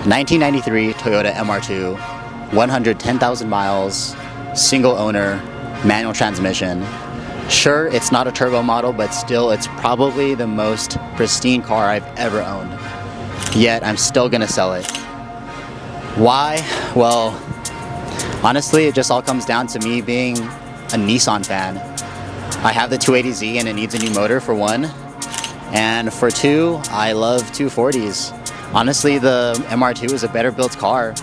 1993 Toyota MR2, 110,000 miles, single owner, manual transmission. Sure, it's not a turbo model, but still it's probably the most pristine car I've ever owned. Yet I'm still gonna sell it. Why? Well, honestly, it just all comes down to me being a Nissan fan. I have the 280Z and it needs a new motor for one. And for two, I love 240s. Honestly, the MR2 is a better built car.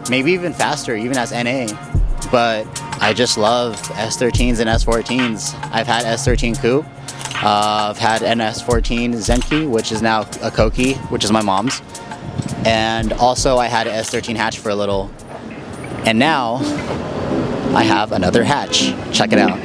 Maybe even faster, even as NA. But I just love S13s and S14s. I've had S13 Coupe. I've had an S14 Zenki, which is now a Koki, which is my mom's. And also I had an S13 hatch for a little. And now I have another hatch. Check it out.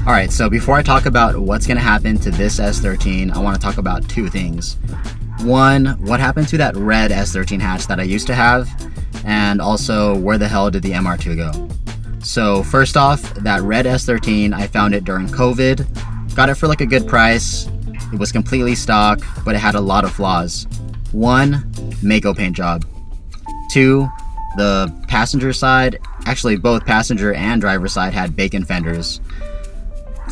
Alright, so before I talk about what's going to happen to this S13, I want to talk about two things. One, what happened to that red S13 hatch that I used to have, and also where the hell did the MR2 go? So first off, that red S13, I found it during COVID, got it for like a good price, it was completely stock, but it had a lot of flaws. One, Mako paint job. Two, the passenger side, actually both passenger and driver side had bacon fenders.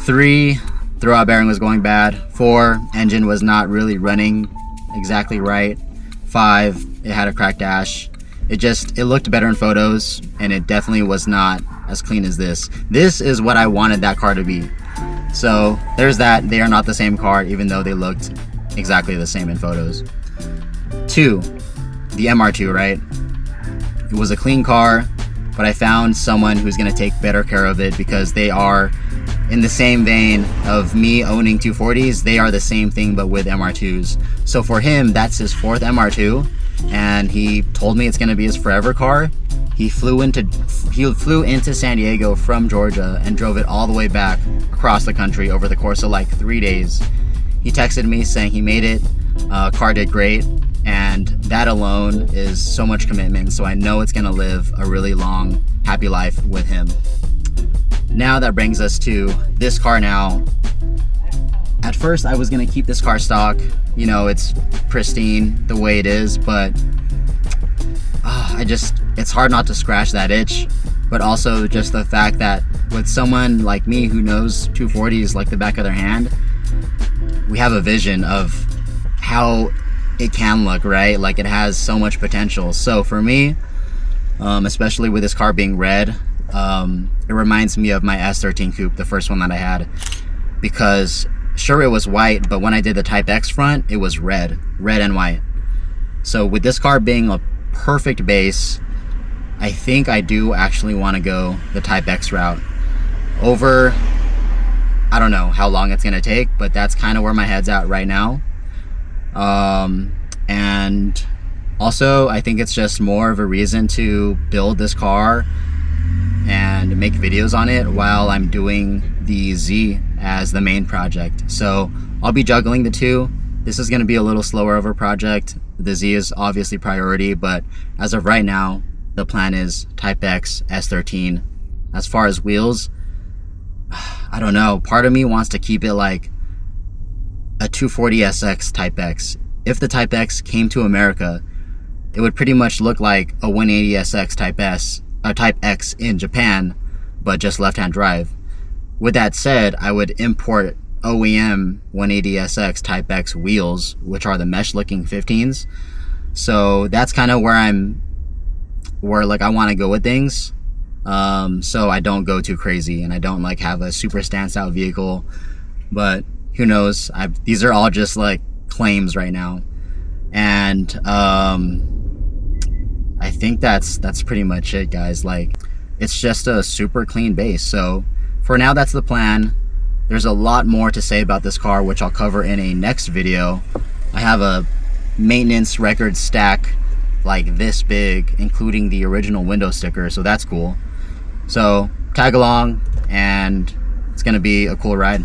3, throwout bearing was going bad. 4, engine was not really running exactly right. 5, it had a cracked dash. It looked better in photos, and it definitely was not as clean as this. This is what I wanted that car to be. So there's that. They are not the same car, even though they looked exactly the same in photos. 2, the MR2, right? It was a clean car, but I found someone who's going to take better care of it because they are in the same vein of me owning 240s. They are the same thing, but with MR2s. So for him, that's his 4th MR2, and he told me it's going to be his forever car. He flew into San Diego from Georgia and drove it all the way back across the country over the course of like 3 days. He texted me saying he made it, car did great, and that alone is so much commitment. So I know it's going to live a really long, happy life with him. Now that brings us to this car now. At first I was gonna keep this car stock. You know, it's pristine the way it is, but it's hard not to scratch that itch. But also just the fact that with someone like me who knows 240s like the back of their hand, we have a vision of how it can look, right? Like it has so much potential. So for me, especially with this car being red, it reminds me of my S13 Coupe, the first one that I had, because sure it was white, but when I did the Type X front, it was red and white. So with this car being a perfect base, I think I do actually want to go the Type X route over, I don't know how long it's going to take, but that's kind of where my head's at right now. And also I think it's just more of a reason to build this car and make videos on it while I'm doing the Z as the main project. So I'll be juggling the two. This is going to be a little slower of a project. The Z is obviously priority, but as of right now, the plan is Type X, S13. As far as wheels, I don't know. Part of me wants to keep it like a 240SX Type X. If the Type X came to America, it would pretty much look like a 180SX Type X in Japan, but just left-hand drive. With that said, I would import OEM 180SX Type X wheels, which are the mesh-looking 15s. So that's kind of where I want to go with things. So I don't go too crazy and I don't like have a super stands-out vehicle. But who knows? These are all just like claims right now, and I think that's pretty much it, guys. Like, it's just a super clean base. So for now, that's the plan. There's a lot more to say about this car, which I'll cover in a next video. I have a maintenance record stack like this big, including the original window sticker, so that's cool. So tag along, and it's gonna be a cool ride.